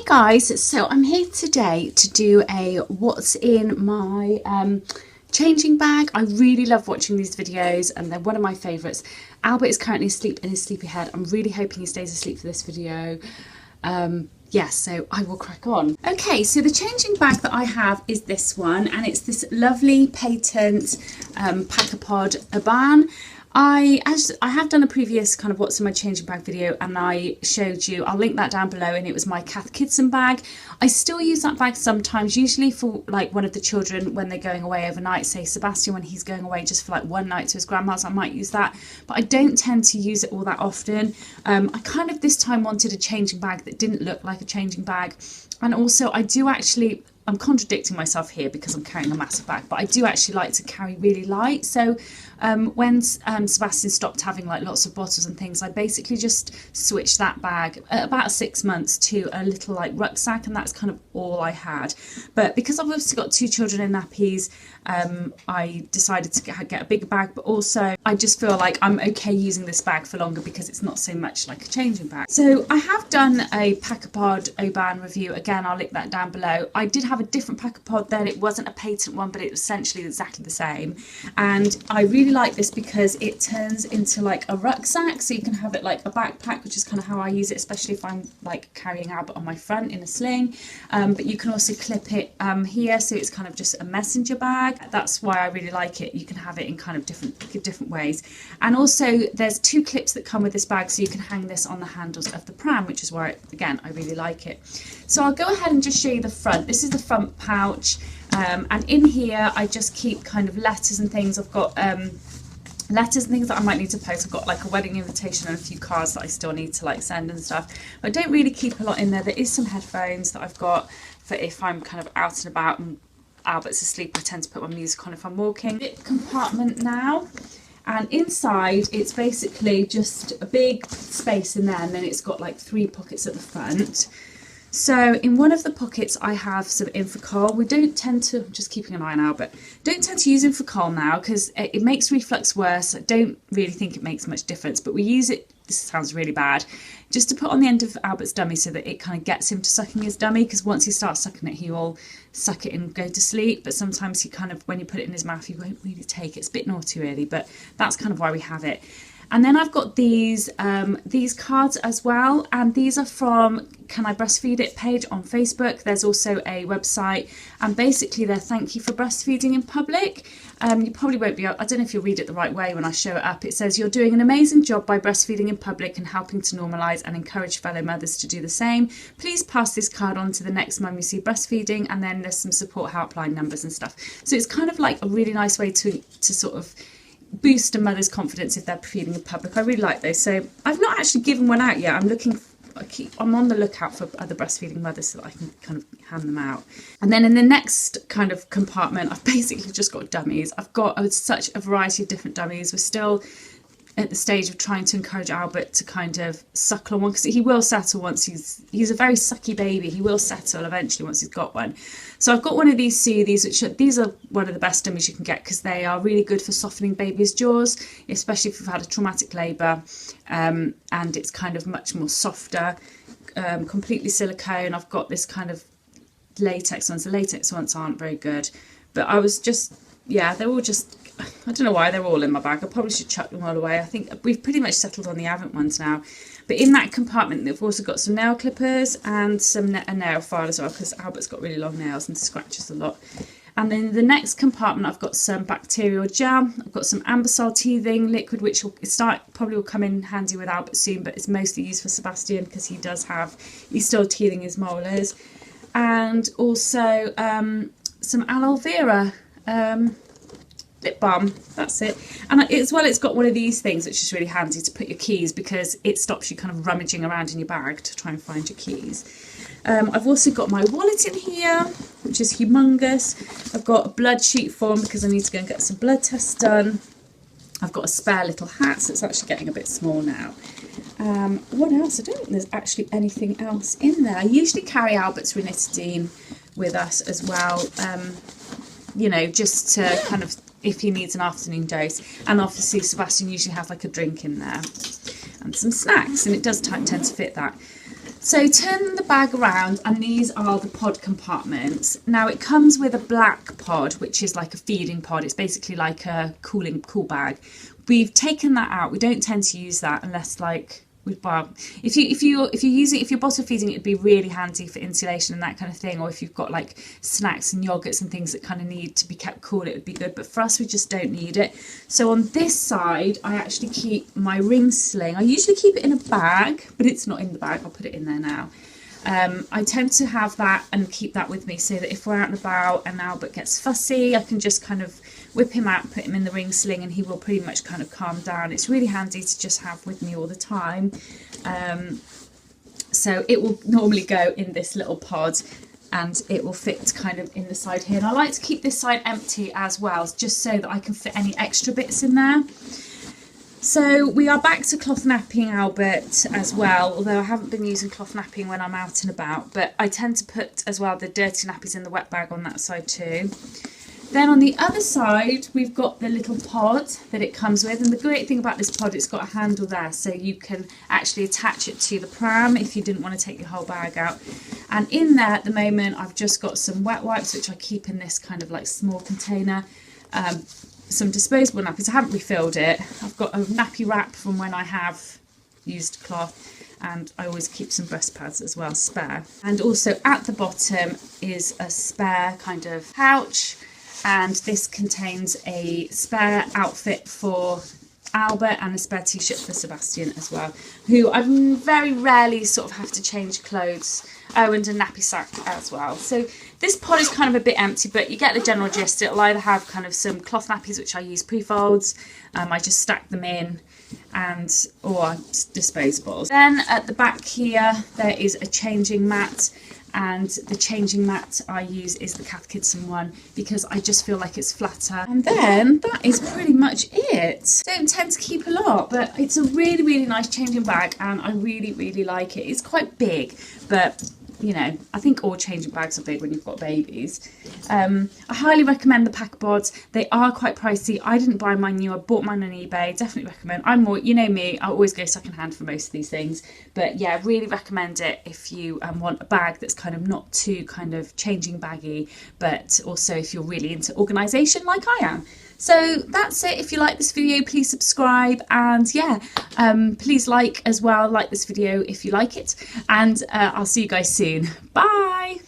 Guys, so I'm here today to do a what's in my changing bag. I really love watching these videos and they're one of my favourites. Albert is currently asleep in his sleepy head. I'm really hoping he stays asleep for this video. Yes, so I will crack on. Okay, so the changing bag that I have is this one, and it's this lovely patent Pacapod Oban. I have done a previous kind of what's in my changing bag video, and I showed you, I'll link that down below, and it was my Kath Kidson bag. I still use that bag sometimes, usually for like one of the children when they're going away overnight, say Sebastian when he's going away just for like one night to his grandma's, I might use that, but I don't tend to use it all that often. I kind of this time wanted a changing bag that didn't look like a changing bag, and also I do actually, I'm contradicting myself here because I'm carrying a massive bag, but I do actually like to carry really light. So when Sebastian stopped having like lots of bottles and things, I basically just switched that bag at about 6 months to a little like rucksack, and that's kind of all I had. But because I've obviously got 2 children in nappies, I decided to get a bigger bag, but also I just feel like I'm okay using this bag for longer because it's not so much like a changing bag. So I have done a Pacapod Oban review. Again, I'll link that down below. I did have a different Pacapod then. It wasn't a patent one, but it was essentially exactly the same. And I really like this because it turns into like a rucksack, so you can have it like a backpack, which is kind of how I use it, especially if I'm like carrying Albert on my front in a sling. But you can also clip it here, so it's kind of just a messenger bag. That's why I really like it. You can have it in kind of different ways. And also there's 2 clips that come with this bag, so you can hang this on the handles of the pram, which is why, again, I really like it. So I'll go ahead and just show you the front. This is the front pouch, and in here I just keep kind of letters and things. I've got letters and things that I might need to post. I've got like a wedding invitation and a few cards that I still need to like send and stuff. I don't really keep a lot in there. There is some headphones that I've got for if I'm kind of out and about and Albert's asleep. I tend to put my music on if I'm walking. Zip compartment now, and inside it's basically just a big space in there, and then it's got like 3 pockets at the front. So in one of the pockets I have some Infocol. We don't tend to, I'm just keeping an eye on Albert, don't tend to use Infocol now because it makes reflux worse. I don't really think it makes much difference, but we use it, this sounds really bad, just to put on the end of Albert's dummy so that it kind of gets him to sucking his dummy, because once he starts sucking it he will suck it and go to sleep, but sometimes he kind of, when you put it in his mouth, he won't really take it. It's a bit naughty really, but that's kind of why we have it. And then I've got these cards as well, and these are from Can I Breastfeed It page on Facebook. There's also a website, and basically they're thank you for breastfeeding in public. You probably won't be, I don't know if you'll read it the right way when I show it up. It says, "You're doing an amazing job by breastfeeding in public and helping to normalise and encourage fellow mothers to do the same. Please pass this card on to the next mum you see breastfeeding," and then there's some support helpline numbers and stuff. So it's kind of like a really nice way to sort of boost a mother's confidence if they're feeding in public. I really like those. So I've not actually given one out yet. I'm on the lookout for other breastfeeding mothers so that I can kind of hand them out. And then in the next kind of compartment, I've basically just got dummies. I've got such a variety of different dummies. We're still at the stage of trying to encourage Albert to kind of suckle on one, because he will settle once he's a very sucky baby. He will settle eventually once he's got one. So I've got one of these Soothies, which these are one of the best dummies you can get because they are really good for softening babies' jaws, especially if you've had a traumatic labour, and it's kind of much more softer, completely silicone. I've got this kind of latex ones. The latex ones aren't very good, but I was just, yeah, they're all just, I don't know why they're all in my bag. I probably should chuck them all away. I think we've pretty much settled on the Avent ones now. But in that compartment, they've also got some nail clippers and a nail file as well, because Albert's got really long nails and scratches a lot. And then the next compartment, I've got some bacterial gel. I've got some Ambisol teething liquid, which probably will come in handy with Albert soon, but it's mostly used for Sebastian because he's still teething his molars. And also some aloe vera lip balm, that's it. And as well, it's got one of these things which is really handy to put your keys, because it stops you kind of rummaging around in your bag to try and find your keys. I've also got my wallet in here, which is humongous. I've got a blood sheet form because I need to go and get some blood tests done. I've got a spare little hat, so it's actually getting a bit small now. What else? I don't think there's actually anything else in there. I usually carry Albert's ranitidine with us as well, you know, just to kind of, if he needs an afternoon dose. And obviously Sebastian usually has like a drink in there and some snacks, and it does tend to fit that. So turn the bag around, and these are the pod compartments. Now it comes with a black pod, which is like a feeding pod. It's basically like a cool bag. We've taken that out. We don't tend to use that unless well, if you're bottle feeding, it'd be really handy for insulation and that kind of thing, or if you've got like snacks and yogurts and things that kind of need to be kept cool, it would be good, but for us we just don't need it. So on this side I actually keep my ring sling. I usually keep it in a bag, but it's not in the bag. I'll put it in there now. I tend to have that and keep that with me so that if we're out and about and Albert gets fussy, I can just kind of whip him out, put him in the ring sling, and he will pretty much kind of calm down. It's really handy to just have with me all the time. So it will normally go in this little pod, and it will fit kind of in the side here. And I like to keep this side empty as well, just so that I can fit any extra bits in there. So we are back to cloth napping Albert as well, although I haven't been using cloth napping when I'm out and about, but I tend to put as well the dirty nappies in the wet bag on that side too. Then on the other side we've got the little pod that it comes with, and the great thing about this pod, it's got a handle there so you can actually attach it to the pram if you didn't want to take your whole bag out. And in there at the moment I've just got some wet wipes, which I keep in this kind of like small container. Some disposable nappies. I haven't refilled it. I've got a nappy wrap from when I have used cloth, and I always keep some breast pads as well, spare. And also at the bottom is a spare kind of pouch, and this contains a spare outfit for Albert and a spare t-shirt for Sebastian as well, who I very rarely sort of have to change clothes. Oh, and a nappy sack as well. So this pod is kind of a bit empty, but you get the general gist. It'll either have kind of some cloth nappies, which I use pre-folds. I just stack them in, or disposables. Then at the back here, there is a changing mat. And the changing mat I use is the Cath Kidston one because I just feel like it's flatter. And then that is pretty much it. Don't tend to keep a lot, but it's a really, really nice changing bag, and I really, really like it. It's quite big, but you know, I think all changing bags are big when you've got babies. I highly recommend the Pacapods. They are quite pricey. I didn't buy mine new. I bought mine on eBay. Definitely recommend. I'm more, you know me, I always go second hand for most of these things. But yeah, really recommend it if you want a bag that's kind of not too kind of changing baggy, but also if you're really into organisation like I am. So that's it. If you like this video, please subscribe, and yeah, please like as well, like this video if you like it, and I'll see you guys soon. Bye.